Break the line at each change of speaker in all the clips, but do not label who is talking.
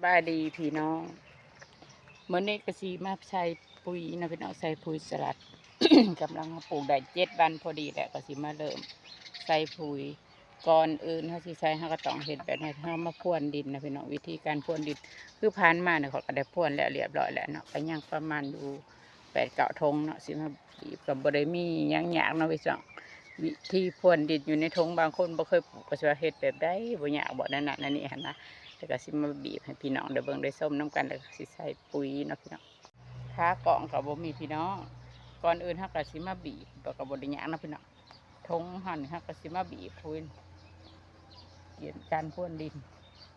บายดีพี่น้องเมื่อนี้ก็สีมาใส่ปุ๋ยนะพี่น้องใส่ปุ๋ยสลัด กำลังมาปลูกได้7 วันพอดีแหละก็สีมาเริ่มใส่ปุ๋ยก่อนอื่นเขาสิใส่เขาก็ต้องเห็ดแบบนี้เขามาพรวนดินนะพี่น้องวิธีการพรวนดินคือผ่านมาเนี่ยเขาก็ได้พรวนแล้วเรียบร้อยแล้วเนาะก็ยังประมาณอยู่8-9 ทงเนาะสิมาบีบกับบริมียังยากเนาะพี่น้องวิธีพรวนดินอยู่ในทงบางคนบ่เคยปลูกก็จะเห็ดแบบได้บ่ยากบ่นั่นน่ะนั่นนี่หันนะแล้วก็สิมาบีบให้พี่น้องได้เบิ่งได้ส้มน้ำกันแล้วก็สิใส่ปุ๋ยเนาะพี่น้องค้ากล่องกับบ่มีพี่น้องก่อนอื่นเฮาก็สิมาบีบแล้วก็บ่ได้ยากเนาะพี่น้องทงหั่นเฮาก็สิมาบีบปุ๋ยเกี่ยนการพรวนดิน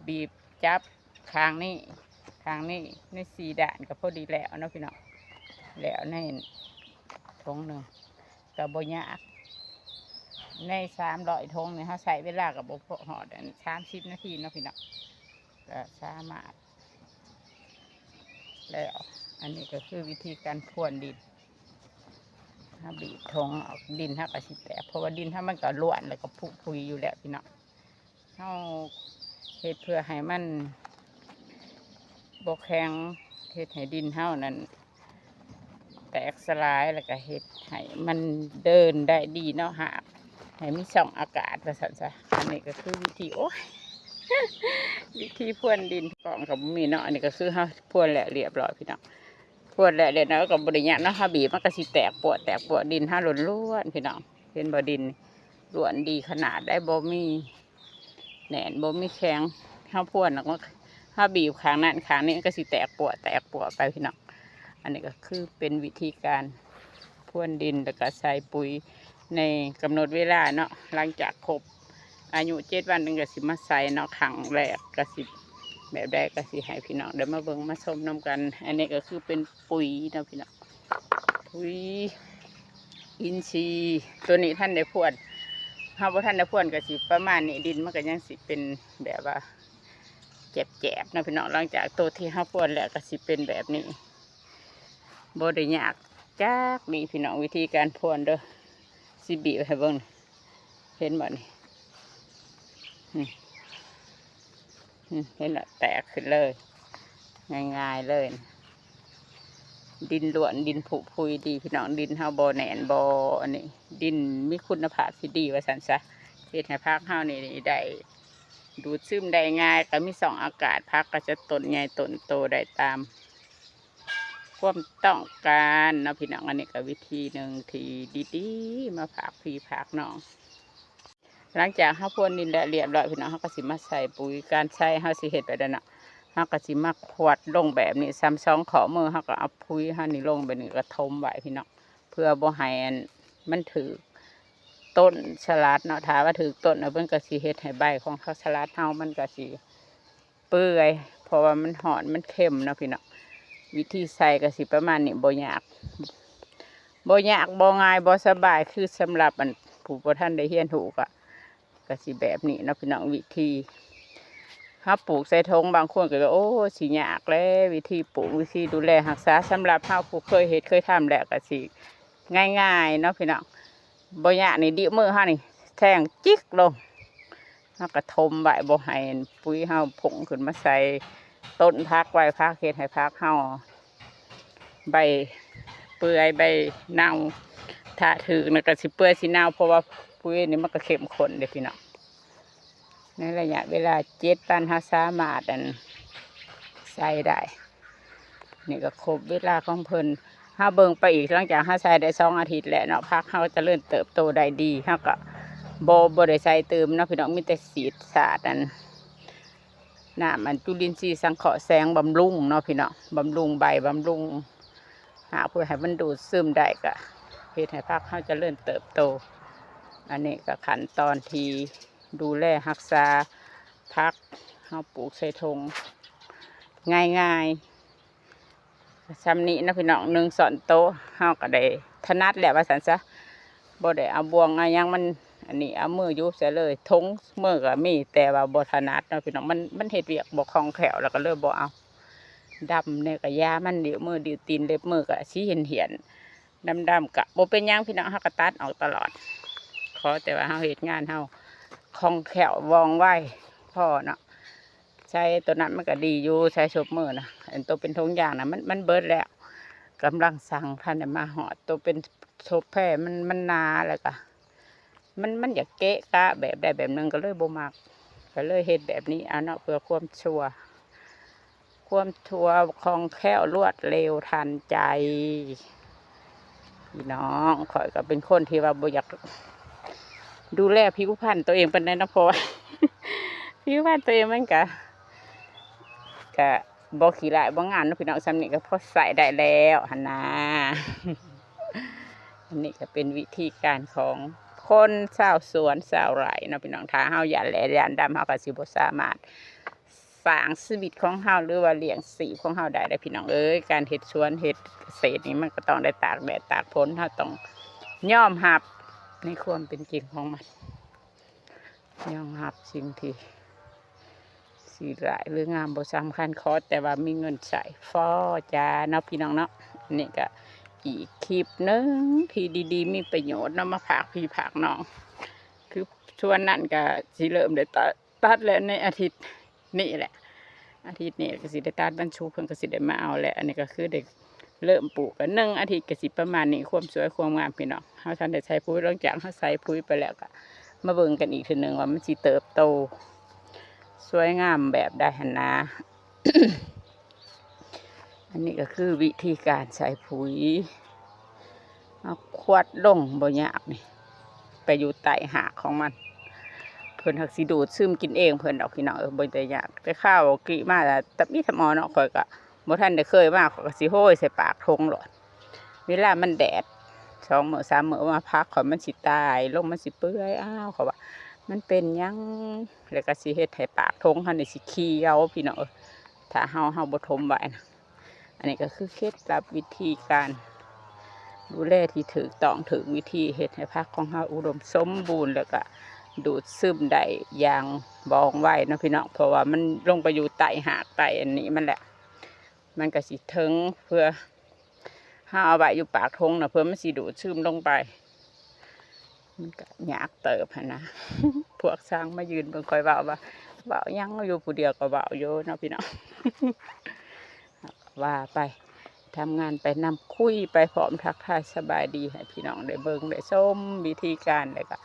บีบจับข้างนี้ใน4 ด้านก็พอดีแล้วเนาะพี่น้องแล้วในทงหนึ่งก็บ่ยากใน300 ทงเนี่ยเขาใส่เวลากับบ่พอหอด30 นาทีเนาะพี่น้องก็สามารถแล้วอันนี้ก็คือวิธีการพรวนดินถ้าบีบทงออกดินถ้าก็สิแตกเพราะว่าดินถ้ามันก็ล้วนแล้วก็ผุพุยอยู่แล้วพี่น้องเขาเฮ็ดเพื่อให้มันบกแข็งเฮ็ดให้ดินเท่านั้นแตกสลายแล้วก็เฮ็ดให้มันเดินได้ดีเนาะหากให้มีช่องอากาศว่าซั่นซะอันนี้ก็คือวิธีวิธีพรวนดินกล่องกับมีเนาะอันนี้ก็คือเฮาพรวนแล้วเรียบร้อยพี่น้องพรวนแล้วเดี๋ยวนะก็บ่ได้ยากเนาะเฮาบีบมันก็สิแตกปวดดินเฮาล้วนๆพี่น้องเห็นบ่ดินล้วนดีขนาดได้บ่มีแหน่นบ่มีแข็งเฮาพรวนแล้วก็เฮาบีบข้างนั้นข้างนี้ก็สิแตกปวดไปพี่น้องอันนี้ก็คือเป็นวิธีการพรวนดินแล้วก็ใส่ปุ๋ยในกำหนดเวลาเนาะหลังจากครบอายุ7 วันหนึ่งก็สิมาใส่เนาะครั้งแรกก็สิแบบแรกก็สิให้พี่น้องเดี๋ยวมาเบิ่งมาชมน้ำกันอันนี้ก็คือเป็นปุ๋ยเนาะพี่น้องปุ๋ยอินทรีย์ตัวนี้ท่านได้พรวนเฮาบ่ท่านได้พรวนก็สิประมาณนี้ดินมันก็ยังสิเป็นแบบว่าแจบๆนะพี่น้องหลังจากตัวที่เฮาพรวนแล้วก็สิเป็นแบบนี้บ่ได้ยากจักนี่พี่น้องวิธีการพรวนเด้อสิบีบให้เบิ่งเห็นบ่นี่เห็นละแตกขึ้นเลยง่ายๆเลยดินล้วนดินผุพุยดีพี่น้องดินเฮาบ่แหน่นบ่อันนี้ดินมีคุณภาพที่ดีว่าซั่นซะเฮ็ดให้ผักเฮานี่ได้ดูดซึมได้ง่ายก็มี2 อากาศผักก็จะต้นใหญ่ต้นโตได้ตามความต้องการเนาะพี่น้องอันนี้ก็วิธีหนึ่งที่ดีๆมาฝากพี่ฝากน้องหลังจากเฮาพรวนดินแล้วเรียบร้อยพี่น้องเฮาก็สิมาใส่ปุ๋ยการใช้เฮาสิเฮ็ดไปแล้วเนาะเฮาก็สิมาขวดลงแบบนี้2 ข้อมือเฮาก็เอาปุ๋ยเฮานี่ลงแบบนี้ก็ทมไว้พี่น้องเพื่อบ่ให้มันถือต้นสลัดเนาะถ้าว่าถือต้นเพิ่นก็สิเฮ็ดให้ใบของเขาสลัดเฮามันก็สิเปื่อยเพราะว่ามันหอนมันเค็มเนาะพี่น้องวิธีใส่ก็สิประมาณนี้บ่ยากบ่ง่ายบ่สบายคือสำหรับผู้บ่ทันได้เรียนรู้ก็สิแบบนี้เนาะพี่น้องวิธีถ้าปลูกใส่ทงบางคนก็โอ้สิยากแล้ววิธีปลูกวิธีดูแลรักษาสำหรับเฮาผู้เคยเฮ็ดเคยทำแล้วก็สิง่ายๆเนาะพี่น้องบ่ยากนี่ดิมือเฮานี่แทงจิกลงเฮาก็ทมไว้บ่ให้ปุ๋ยเฮาผงขึ้นมาใส่ต้นพักไว้พักเฮ็ดให้พักเฮาใบเปื่อยใบเน่าถ้าถึกก็สิเปื่อยสิเน่าเพราะว่าปุ๋ยนี่มันก็เข้มข้นเด้พี่น้องในระยะเวลา7 วันเฮาสามารถใส่ได้นี่ก็ครบเวลาของเพิ่นเฮาเบิ่งไปอีกหลังจากเฮาใส่ได้2 อาทิตย์แล้วเนาะผักเฮาจะเริ่มเติบโตได้ดีเฮาก็บ่ได้ใส่เติมเนาะพี่น้องมีแต่สีดสาดน้ำจุลินทรีย์สังเคราะห์แสงบำรุงเนาะพี่น้องบำรุงใบบำรุงหาเพื่อให้มันดูดซึมได้ก็เฮ็ดให้ผักเฮาจะเริ่มเติบโตอันนี้ก็ขั้นตอนที่ดูแลรักษาผักเฮาปลูกใส่ทงง่ายๆซ้ำนี้นะพี่น้อง1 ช้อนโต๊ะเฮาก็ได้ถนัดแล้วว่าซั่นซะบ่ได้เอาบ่วงเอาหยังมันอันนี้เอามือยุบเสียเลยทงมือก็มีแต่ว่าบ่ถนัดเนาะพี่น้องมันเฮ็ดเวียกบ่คล่องแคล่วแล้วก็เลยบ่เอาดำเนี่ยก็ยามันเดี๋ยวมือเดี๋ยวตีนเล็บมือก็สิเหี่ยนดำก็บ่เป็นหยังพี่น้องเฮาก็ตัดออกตลอดขอแต่ว่าเฮาเฮ็ดงานเฮาคล่องแคล่วว่องไวพอเนาะ ใช้ตัวนั้นมันก็ดีอยู่ใช้ชบมือนะอันตัวเป็นทงยางนะมันเบิดแล้วกำลังสั่งท่านมาหอดตัวเป็นชบแพร่มันนาแล้วก็มันอยากเกะกะแบบใดแบบหนึ่งก็เลยบ่มักก็เลยเฮ็ดแบบนี้เอาเนาะเพื่อความชัวร์คล่องแคล่วรวดเร็วทันใจพี่น้องข่อยก็เป็นคนที่ว่าบ่อยากดูแลผิวพรรณตัวเองเป็นแน่นะเพราะว่า ผิวพรรณตัวเองมันก็บ่ขี้ร้ายบ่งามเนาะพี่น้องซ้ำนี่ก็พอใส่ได้แล้วหั่นนะ อันนี้ก็เป็นวิธีการของคนชาวสวนชาวไร่เนาะพี่น้องถ้าเฮาหยาดแหล่หยาดดำเฮาก็สิบ่สามารถสร้างชีวิตของเฮาหรือว่าเลี้ยงชีพของเฮาได้พี่น้องเอ้ยการเฮ็ดสวนเฮ็ดเกษตรนี่มันก็ต้องได้ตากแดดตากฝนเฮาต้องยอมรับในความเป็นจริงของมันยอมรับสิ่งที่สีร้ายหรืองามบ่สำคัญขอแต่ว่ามีเงินใส่ฟอจ้าเนาะพี่น้องเนาะนี่ก็อีกคลิปนึงที่ดีๆมีประโยชน์เนาะมาฝากพี่ฝากน้องคือชวนนั่นก็สิเริ่มได้ตัดแล้วในอาทิตย์นี้แหละอาทิตย์นี้ก็สิได้ตัดบรรชุเพิ่นก็สิได้มาเอาแหละอันนี้ก็คือเด็กเริ่มปลูกกัน1 อาทิตย์ก็สิประมาณนี้ความสวยความงามพี่น้องเฮาทันได้ใช้ปุ๋ยหลังจากเฮาใส่ปุ๋ยไปแล้วก็มาเบิ่งกันอีกทีนึงว่ามันสิเติบโตสวยงามแบบได้หั่นนะ อันนี้ก็คือวิธีการใส่ปุ๋ยเอาขวดลงบ่ยากนี่ไปอยู่ใต้หากของมันเพิ่นหักสิดูดซึมกินเองเพิ่นดอกพี่น้องบ่ได้ยากแต่ข้าวกิมาแต่มีทำอเนาะข่อยก็บ่ทันได้เคยมาข่อยก็สิโห้ยใส่ปากทงโลดเวลามันแดด2 มื้อ 3 มื้อมาพักข่อยมันสิตายลงมันสิเปื่อยอ้าวเขาว่ามันเป็นหยังแล้วก็สิเฮ็ดให้ปากทงหั่นนี่สิเขียวพี่น้องถ้าเฮาบ่ทมไว้นะอันนี้ก็คือเคล็ดลับวิธีการดูแลที่ถูกต้องถูกวิธีเฮ็ดให้ผักของเฮาอุดมสมบูรณ์แล้วก็ดูดซึมได้อย่างบ่องไวเนาะพี่น้องเพราะว่ามันลงไปอยู่ใต้หากใต้อันนี้มันแหละมันก็สิถึงเพื่อเฮาเอาไว้อยู่ปากทงน่ะเพื่อมันสิดูดซึมลงไปมันก็ยากเติบหั่นนะ พวกช้างมายืนเบิ่งคอยเว้าว่าเว้ายังอยู่ผู้เดียวก็เว้าอยู่เนาะพี่น้อง ว่าไปทำงานไปนำคุยไปพร้อมทักทายสบายดีให้พี่น้องได้เบิ่งได้ชมวิธีการเลยก็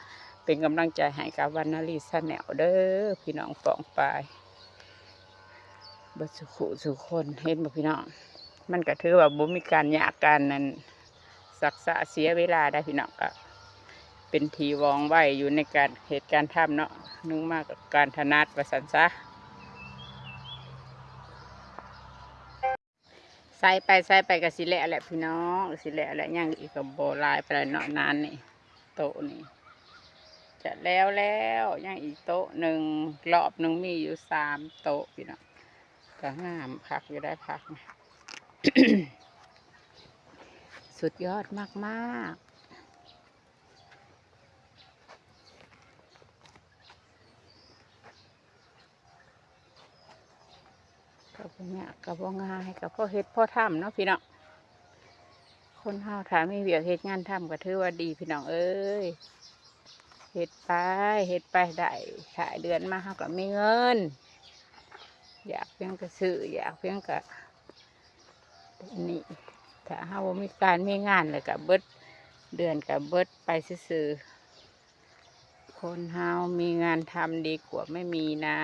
เป็นกำลังใจให้กับวรรณลีชาแนลเด้อพี่น้องปองปายเบิดสุขุสุคนเห็นบ่พี่น้องมันก็ถือว่าบ่มีการยากการนั้นศักษะเสียเวลาได้พี่น้องก็เป็นทีวองไว้อยู่ในการเหตุการณ์ทำเนาะนึงมากกับการถนัดว่าซั่นซะใส่ไปก็สิแหละแหละพี่น้องสิแหละแหละย่างอีกกับโบลายไปเลยเนาะนานนี่โต๊ะนี่จะแล้วย่างอีกโต๊ะหนึ่งรอบหนึ่งมีอยู่3 โต๊ะพี่น้องก็งามพักอยู่ได้พักนะ สุดยอดมากก็พวกเนี้ยก็บ่ง่ายก็พ่อเฮ็ดพ่อทำเนาะพี่น้องคนเฮาถ้ามีเวียกเฮ็ดงานทำก็ถือว่าดีพี่น้องเอ้ยเฮ็ดไปได้ขายเดือนมาเฮาก็มีเงินอยากเพียงก็ซื้ออยากเพียงก็นี่ถ้าเฮาบ่มีการมีงานแล้วก็เบิดเดือนก็เบิดไปซื่อๆคนเฮามีงานทำดีกว่าไม่มีนะ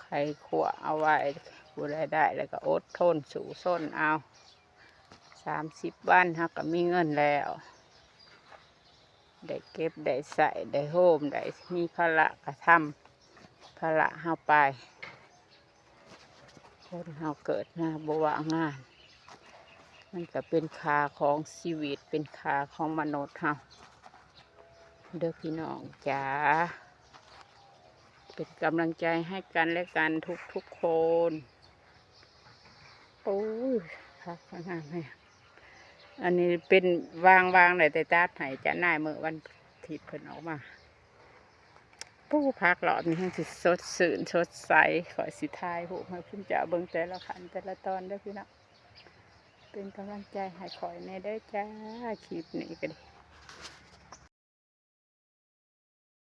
ใครขวเอาไว้ผู้ใดได้แล้วก็อดทนสู้ส้นเอา30 วันเฮาก็มีเงินแล้วได้เก็บได้ใส่ได้โฮมได้มีภาระก็ทำภาระเฮาไปคนเฮาเกิดมาบ่ว่างานมันก็เป็นค่าของชีวิตเป็นค่าของมนุษย์เฮาเด้อพี่น้องจ๋าเป็นกำลังใจให้กันและกันทุกคนโอ้ยพักงานเลยอันนี้เป็นวางเลยแต่ตัดให้จะน่ายเมื่อวันอาทิตย์เพิ่นออกมาผู้พักหลอดมีทั้งสิสดสื่นสดใสขอสิทายผู้มาขึ้นจะเบิ่งแต่ละขันแต่ละตอนได้พี่น้องเป็นกำลังใจให้คอยในได้จ้าคลิปนี้ก็ดี